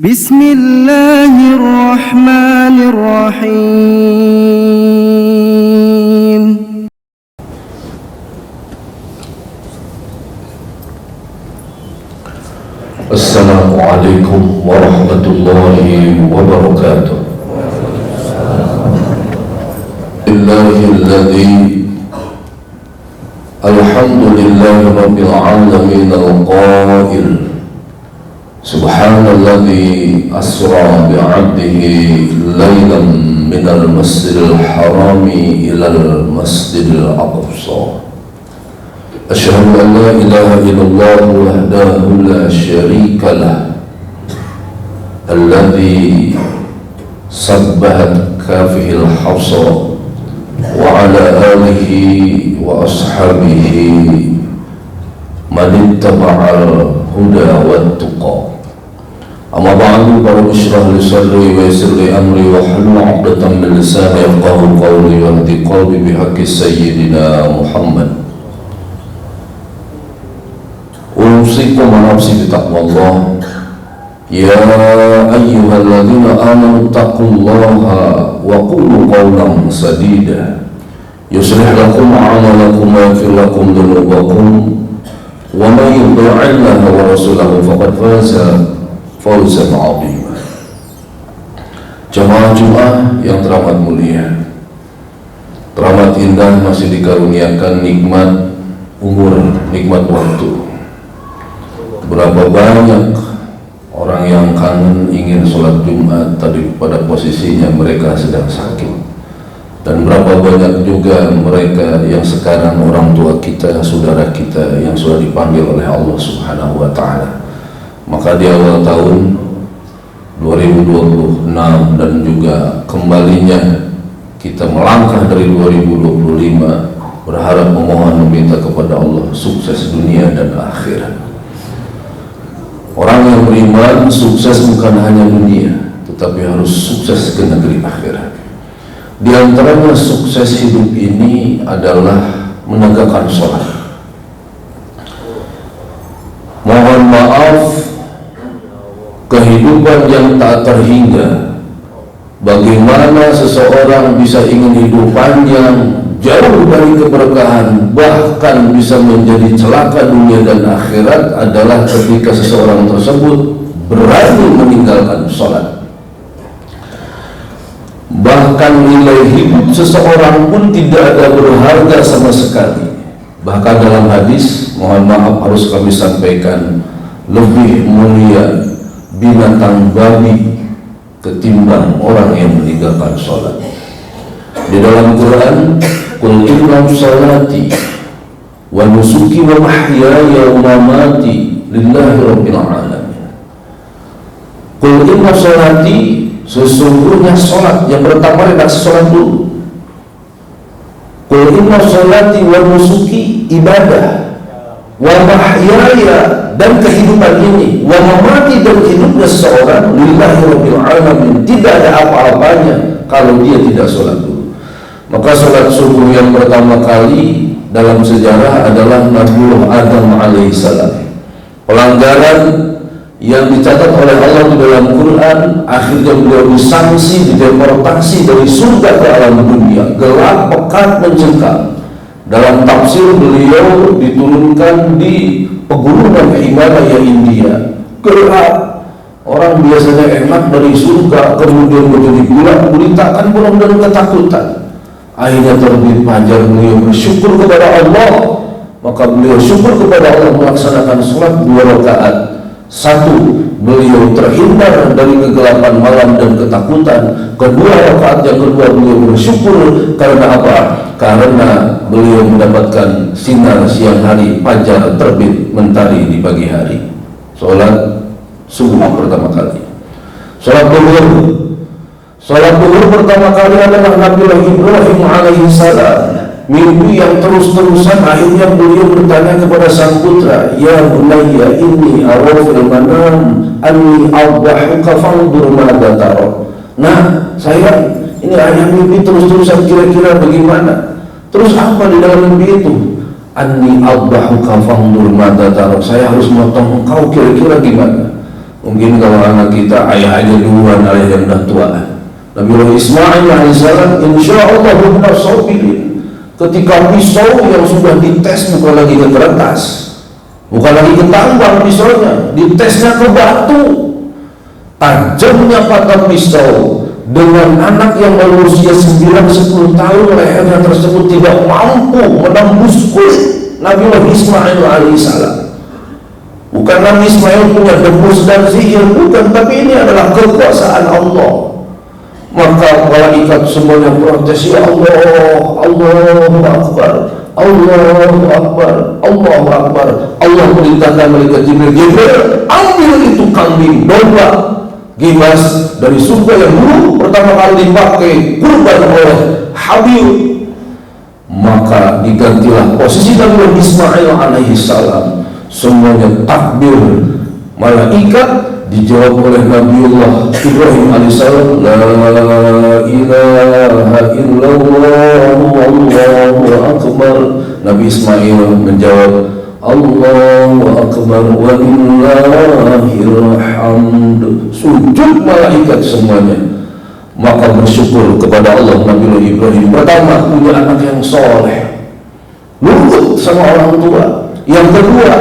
Bismillahirrahmanirrahim. Assalamualaikum warahmatullahi wabarakatuh. Alhamdulillahi rabbil alamin al-qail Subhanalladzi asra bi'abdihi laylan minal masjidil harami ilal masjidil aqsa. Asyhadu an la ilaha illallah wahdahu la syarika lah alladzi sabbahat kafihil hafsa wa ala alihi wa ashabihi man ittaba'al huda wat tuqa. Amma ba'du, para musyrah li sadri wa yassir li amri wa hlul 'uqdatam min lisani yafqahu qawli wa hdi qalbi bihaqqi sayyidina Muhammad. Usikum wa nafsi bitaqwallah. Ya ayyuhalladzina amanu taqullaha wa qulu qawlan sadida yuslih lakum a'malakum wa yaghfir lakum dhunubakum wa may yuti'illaha wa rasulahu faqad faza fawzan 'azima. Jemaah Jumat yang teramat mulia, teramat indah, masih dikaruniakan nikmat umur, nikmat waktu. Berapa banyak orang yang kangen ingin sholat Jumat, tadi pada posisinya mereka sedang sakit. Dan berapa banyak juga mereka yang sekarang orang tua kita, saudara kita yang sudah dipanggil oleh Allah Subhanahu wa Ta'ala. Maka di awal tahun 2026 dan juga kembalinya kita melangkah dari 2025, berharap memohon meminta kepada Allah sukses dunia dan akhirat. Orang yang beriman sukses bukan hanya dunia, tetapi harus sukses ke negeri akhirat. Di antaranya sukses hidup ini adalah menegakkan sholat. Mohon maaf, kehidupan yang tak terhingga. Bagaimana seseorang bisa ingin hidup panjang, jauh dari keberkahan, bahkan bisa menjadi celaka dunia dan akhirat adalah ketika seseorang tersebut berani meninggalkan sholat. Bahkan nilai hidup seseorang pun tidak ada berharga sama sekali. Bahkan dalam hadis, mohon maaf harus kami sampaikan, lebih mulia binatang babi ketimbang orang yang meninggalkan sholat. Di dalam Quran, qul inna sholati wa nusuki wa mahyaya wa mamati lillahi rabbil alamin. Qul inna sholati, sesungguhnya sholat, yang pertama redaksi sholat dulu. Qul inna sholati wa nusuki, ibadah, wa mahyaya, dan kehidupan ini, wa mamati, dan hidupnya seseorang, lillahi rabbil alamin, tidak ada apa-apanya kalau dia tidak sholat dulu. Maka sholat subuh yang pertama kali dalam sejarah adalah Nabiullah Adam alaihissalam. Pelanggaran yang dicatat oleh Allah di dalam Quran, akhirnya beliau disanksi, dideportasi dari surga ke alam dunia, gelap, pekat, mencekam. Dalam tafsir beliau diturunkan di pegunungan Himalaya India, gelap. Orang biasanya enak dari surga, kemudian menjadi gelap gulita, kan penuh dengan ketakutan. Akhirnya terbit fajar, beliau bersyukur kepada Allah. Maka beliau syukur kepada Allah melaksanakan sholat 2 rakaat. 1, beliau terhindar dari kegelapan malam dan ketakutan. Kedua rakaat yang kedua beliau bersyukur karena apa? Karena beliau mendapatkan sinar siang hari, fajar terbit mentari di pagi hari. Sholat subuh pertama kali. Sholat duhur pertama kali adalah Nabiullah Ibrahim alaihissalam. Mimpi yang terus-terusan, akhirnya beliau bertanya kepada sang putra, ya bunayya inni ara fil manam anni adbahuka fanzur madza tara. Nah sayang, ini ayah mimpi terus-terusan, kira-kira bagaimana? Terus apa di dalam mimpi itu? Anni adbahuka fanzur madza tara, saya harus memotong engkau, kira-kira gimana? Mungkin kalau anak kita ayah aja duluan, ayah yang dah tua. Nabiullah Ismail alaihissalam insya Allah benar sabirin. Ketika pisau yang sudah dites bukan lagi ke kertas, bukan lagi ke tambang pisaunya, ditesnya ke batu. Tajamnya pada pisau dengan anak yang baru usia 9-10 tahun, lehernya tersebut tidak mampu menembus kulit Nabiullah Ismail alaihissalam. Bukan Nabi Ismail punya debus dan sihir, bukan, tapi ini adalah kekuasaan Allah. Maka malaikat semuanya protes, ya Allah, Allahu Akbar, Allahu Akbar, Allahu Akbar. Allah perintahkan malaikat Jibril, ambil itu kambing domba gibas dari surga yang dulu pertama kali dipakai kurban oleh Habib. Maka digantilah posisi Nabi Ismail alaihi salam. Semuanya takbir. Malaikat dijawab oleh Nabiullah Ibrahim alaihissalam, la ilaha illallah wallahu akbar. Nabi Ismail menjawab, Allahu akbar wa lillahil hamd. Sujud malaikat semuanya. Maka bersyukur kepada Allah Nabiullah Ibrahim. Pertama, punya anak yang soleh, nurut sama orang tua. Yang kedua,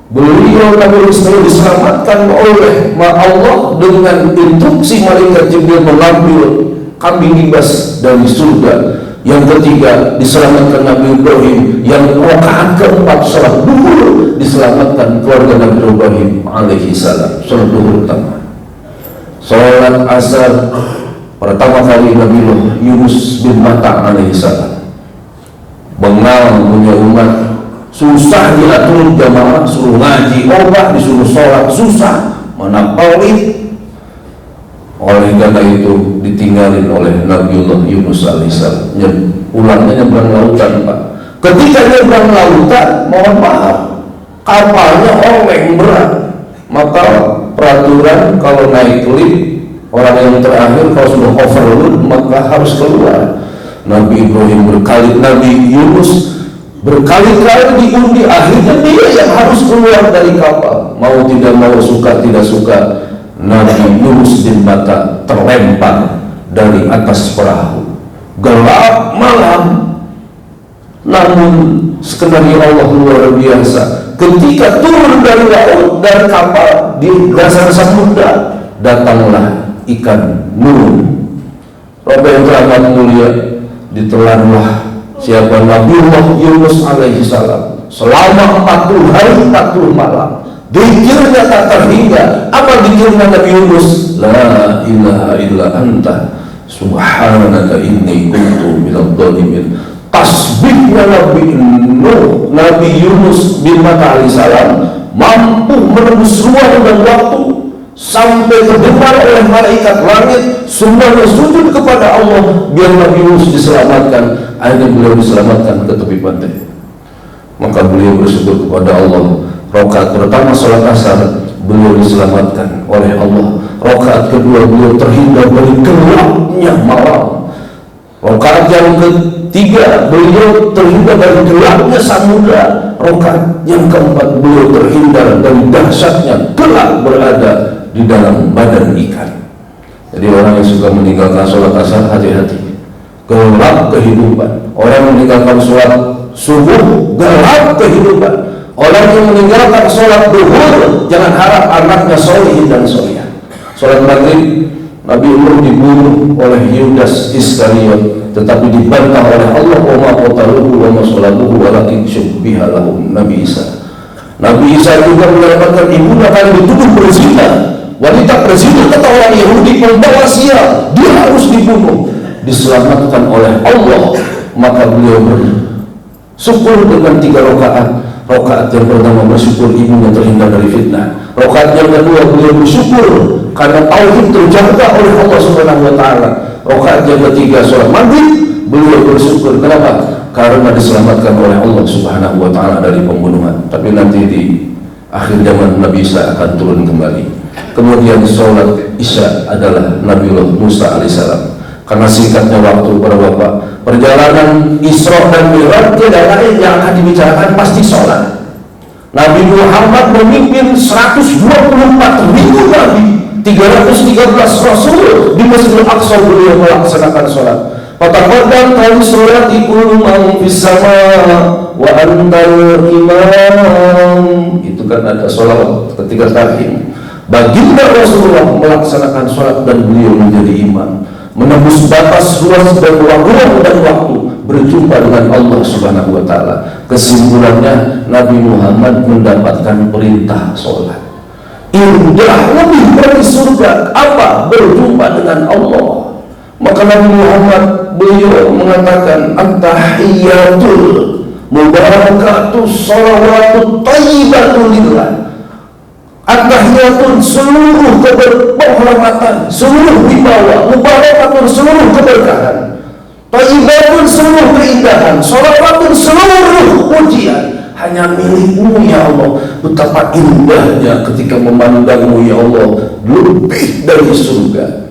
beliau Nabi Ismail diselamatkan oleh Allah dengan instruksi malaikat Jibril mengambil kambing gibas dari surga. Yang ketiga, diselamatkan Nabi Ibrahim. Yang rakaat keempat salat duhur, diselamatkan keluarga Nabi Ibrahim alaihi salam. Salat duhur pertama. Salat asar pertama kali Nabi Yunus bin Matta alaihi salam. Bengal punya umat, susah diatur jamaah, suruh ngaji obat, disuruh sholat susah, mana pelit. Oleh karena itu ditinggalin oleh Nabiullah Yunus alaihissalam. Pulangnya nyebrang lautan, Pak. Ketika nyebrang lautan, mohon maaf, kapalnya oleng berat. Maka peraturan kalau naik lift, orang yang terakhir kalau sudah overload maka harus keluar. Nabi Ibrahim Nabi Yunus berkali-kali diundi, akhirnya dia yang harus keluar dari kapal. Mau tidak mau, suka tidak suka, Nabi Yunus bin Matta terlempar dari atas perahu. Gelap malam, namun skenario Allah luar biasa. Ketika turun dari laut, dari kapal di dasar samudra, datanglah ikan nun. Bapak yang teramat mulia, ditelanlah siapa Nabiullah Yunus alaihi salam selama 40 hari 40 malam. Zikirnya tak terhingga. Apa zikirnya Nabi Yunus? La ilaha illa anta subhanaka inni kuntu minadh dhalimin. Tasbihnya Nabi Yunus bin Matta alaihi salam mampu menembus ruang dan waktu sampai terdengar oleh malaikat langit, semuanya sujud kepada Allah biar Nabi Yunus diselamatkan. Akhirnya beliau diselamatkan ke tepi pantai. Maka beliau bersyukur kepada Allah. Rakaat pertama salat asar beliau diselamatkan oleh Allah. Rakaat kedua beliau terhindar dari gelapnya malam. Rakaat yang ketiga beliau terhindar dari gelapnya samudra. Rakaat yang keempat beliau terhindar dari dahsyatnya gelap berada di dalam badan ikan. Jadi orang yang suka meninggalkan sholat asar, hati-hati. Gelap kehidupan. Orang yang meninggalkan sholat subuh, gelap kehidupan. Orang yang meninggalkan sholat duhur, jangan harap anaknya solih dan solihah. Sholat maghrib, Nabi Umar dibunuh oleh Yudas Iskariot, tetapi dibantah oleh Allah, wa ma qataluhu wa ma salabuhu walakin syubbiha lahum. Nabi Isa juga mendapatkan ibunya karena dituduh berzina. Wanita berzina, kata orang Yahudi, membawa sial, dia harus dibunuh. Diselamatkan oleh Allah, maka beliau bersyukur dengan 3 rakaat. Rakaat yang pertama bersyukur ibunya terhindar dari fitnah. Rakaat yang kedua beliau bersyukur karena tauhid terjaga oleh Allah Subhanahu wa taala. Rakaat yang ketiga sholat maghrib beliau bersyukur. Kenapa? Karena diselamatkan oleh Allah Subhanahu wa taala dari pembunuhan. Tapi nanti di akhir zaman Nabi Isa akan turun kembali. Kemudian sholat Isya adalah Nabiullah Musa alaihissalam. Karena singkatnya waktu para bapak, perjalanan Isra dan Mi'raj tidak lain yang akan dibicarakan pasti sholat. Nabi Muhammad memimpin 124.000 nabi, 313 rasul. Di Masjidil Aqsa beliau melaksanakan sholat. Fataqaddam tali sholat kullu man fis sama wa antal imam. Itu kan ada sholat ketika tahiyat. Baginda Rasulullah melaksanakan sholat dan beliau menjadi imam, menembus batas ruang dan waktu berjumpa dengan Allah Subhanahu wa Ta'ala. Kesimpulannya, Nabi Muhammad mendapatkan perintah sholat. Indah lebih dari surga apa? Berjumpa dengan Allah. Maka Nabi Muhammad beliau mengatakan at-tahiyyatul mubarakatus shalawatut thayyibatul lillah. At-tahiyatun seluruh penghormatan, seluruh wibawa, mubarakatun seluruh keberkahan, thayyibatun seluruh keindahan, sholawatun seluruh pujian hanya milikmu ya Allah. Betapa indahnya ketika memandangmu ya Allah, lebih dari surga.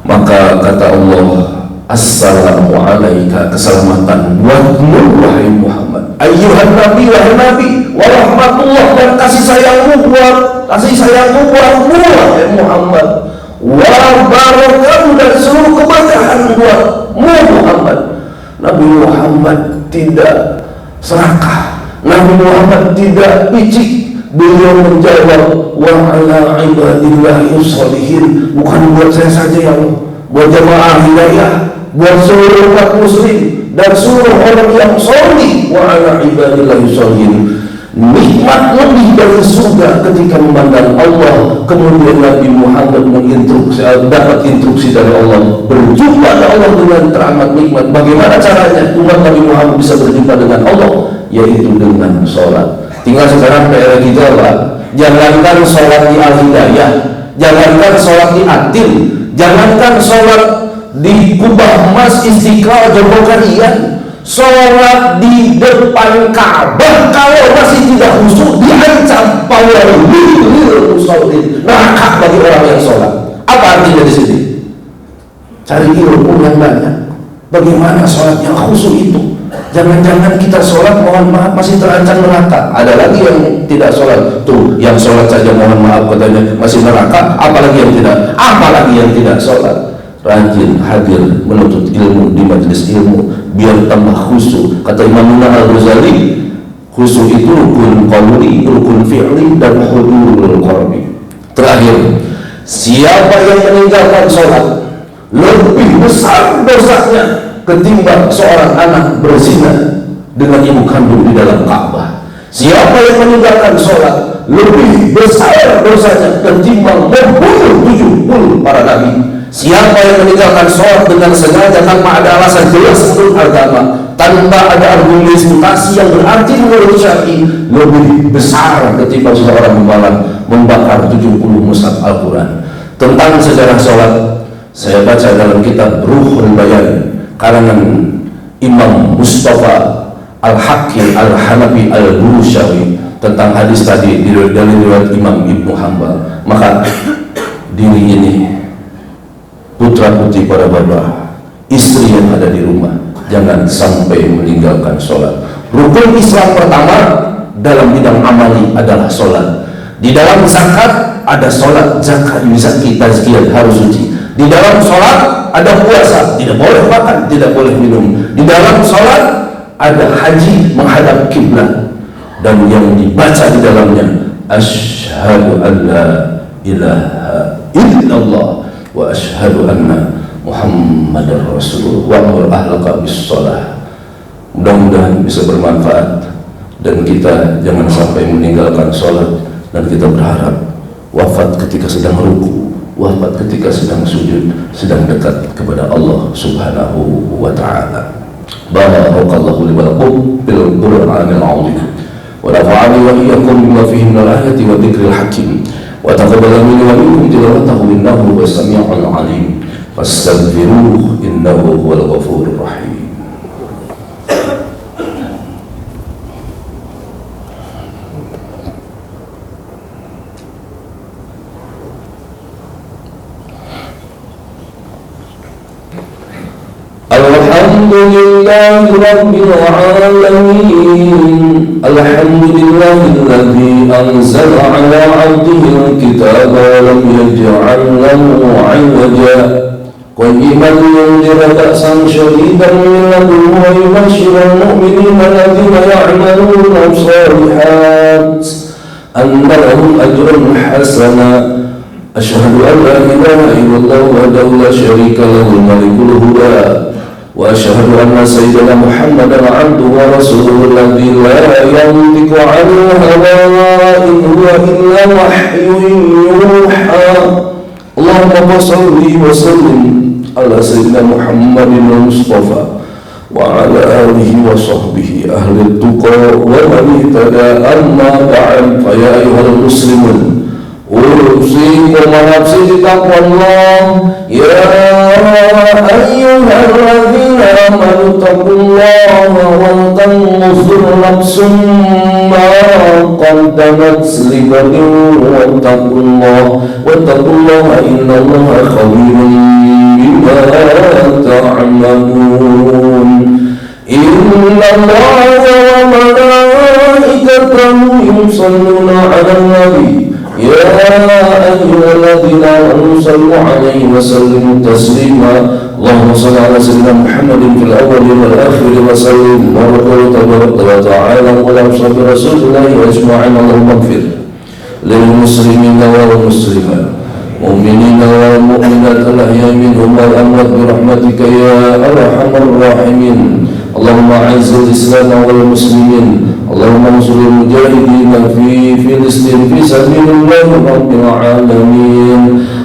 Maka kata Allah, assalamu alaika, keselamatan buatmu wahai Muhammad, ayyuhan nabi, wahai nabi, wa rahmatullah, dan kasih sayangmu buatmu wahai Muhammad, wa barakatuh, dan seluruh keberkahan buatmu Muhammad. Nabi Muhammad tidak serakah, Nabi Muhammad tidak picik. Beliau menjawab, wa ala ibadillahi sholihin, bukan buat saya saja ya Allah, buat jamaah hidayah, buat seluruh umat muslim dan seluruh orang yang sholih. Wa ala ibadillahi sholihin. Nikmat lebih dari surga ketika memandang Allah. Kemudian Nabi Muhammad dapat instruksi dari Allah, berjumpa dengan Allah dengan teramat nikmat. Bagaimana caranya umat Nabi Muhammad bisa berjumpa dengan Allah? Yaitu dengan sholat. Tinggal sekarang PR kita Pak, jangankan sholat di Al-Hidayah, jangankan sholat di Atil, jangankan sholat di Kubah Mas, Istiqlal, Jogokarian, sholat di depan Ka'bah kalau masih tidak khusyuk diancam fawailul musallin, neraka bagi orang yang sholat. Apa artinya di sini? Cari ilmu yang banyak. Bagaimana sholat yang khusyuk itu? Jangan-jangan kita sholat mohon maaf masih terancam neraka. Ada lagi yang tidak sholat. Tuh, yang sholat saja mohon maaf katanya masih neraka, apalagi yang tidak, apalagi yang tidak sholat. Rajin hadir menuntut ilmu di majelis ilmu biar tambah khusyuk. Kata Imam Al-Ghazali, khusyuk itu rukun qauli, rukun fi'li, dan hudurul qalbi. Terakhir, siapa yang meninggalkan sholat lebih besar dosanya ketimbang seorang anak berzina dengan ibu kandung di dalam Ka'bah. Siapa yang meninggalkan sholat lebih besar dosanya ketimbang membunuh 70 para nabi. Siapa yang meninggalkan sholat dengan sengaja tanpa ada alasan jelas menurut agama, tanpa ada argumentasi yang berarti menurut syar'i, lebih besar ketimbang seorang membakar 70 mushaf Al-Quran. Tentang sejarah sholat, saya baca dalam kitab Ruhul Bayan karangan Imam Mustafa Al-Hakim Al-Hanafi Al-Burushawi tentang hadis tadi dari riwayat Imam Ibnu Hanbal. Maka diri ini, putra putri para bapak, istri yang ada di rumah, jangan sampai meninggalkan sholat. Rukun Islam pertama dalam bidang amali adalah sholat. Di dalam zakat ada sholat, zakat, zakat, tazkiyah harus suci. Di dalam sholat ada puasa, tidak boleh makan, tidak boleh minum. Di dalam sholat ada haji, menghadap kiblat, dan yang dibaca di dalamnya asyhadu an la ilaha illallah wa asyhadu anna Muhammadar Rasulullah wa amur ahlaka bis shalah. Mudah-mudahan bisa bermanfaat dan kita jangan sampai meninggalkan sholat, dan kita berharap wafat ketika sedang ruku, wafat ketika sedang sujud, sedang dekat kepada Allah Subhanahu wa ta'ala. Barakallahu li wa lakum bil Qur'anil 'azim wa nafa'ani wa iyyakum bima fihi minal ayati wa dzikril hakim wa taqabbala minni wa minkum tilawatahu innahu huwas sami'ul 'alim fastaghfiruhu innahu huwal ghafurur rahim. Alhamdulillah الحمد لله رب العالمين الحمد لله الذي أنزل على عبده الكتاب ولم يجعل له عوجا قيما لينذر بأسا شديدا من لدنه ويبشر المؤمنين الذين يعملون الصالحات أن لهم أجرا حسنا أشهد أن لا إله إلا الله وحده لا شريك له الملك الهدى وأشهد أن سيدنا محمدا عبده ورسوله الذي لا ينطق عن الهوى إن هو إلا وحي يوحى اللهم صل وسلم على سيدنا محمد المصطفى وعلى آله وصحبه أهل التقى ومن اهتدى أما بعد فيا أيها المسلمون أوصيكم ونفسي بتقوى الله يا أيها الذين آمنوا اتقوا الله ولتنظر نفس ما قدمت لغد واتقوا الله إن الله خبير بما تعملون إن الله وملائكته يصلون على النبي يا أيها الذين آمنوا صلوا عليه وسلموا تسليما اللهم صل على سيدنا محمد في الأول والآخر وسلم وبارك وتعالى وعلى أصحاب رسول الله أجمعين اللهم اغفر للمسلمين والمسلمات مؤمنين والمؤمنات الأحياء منهم والأموات برحمتك يا أرحم الراحمين اللهم أعز الإسلام والمسلمين اللهم انصر المجاهدين في فلسطين في سبيل الله رب العالمين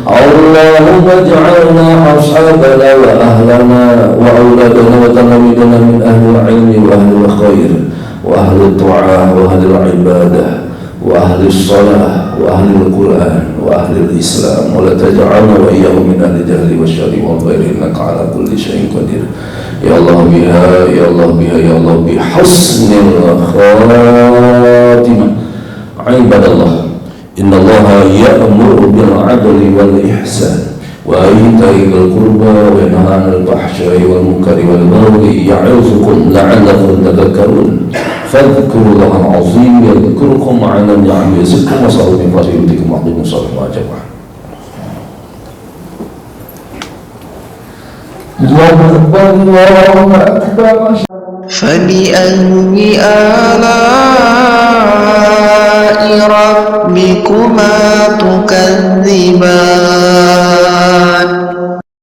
اللهم اجعلنا أصحابنا وأهلنا وأولادنا وتلاميذنا من أهل العلم وأهل الخير وأهل الطاعة وأهل العبادة وأهل الصلاة وأهل القرآن وأهل الإسلام ولا تجعلنا وإياهم من أهل الجهل والشر والغير إنك على كل شيء قدير يا الله بها يا الله بها يا الله بحسن الخاتمة عباد الله إن الله يأمر بالعدل والإحسان وإيتاء ذي القربى وينهى عن الفحشاء والمنكر والبغي يعظكم لعلكم تذكرون فاذكروا الله العظيم يذكركم على النعم يزدكم وصلوا من فضله يؤتكم وأقيموا الصلاة وأتوا الله أكبر الله أكبر فبأي آلاء ربكما تكذبان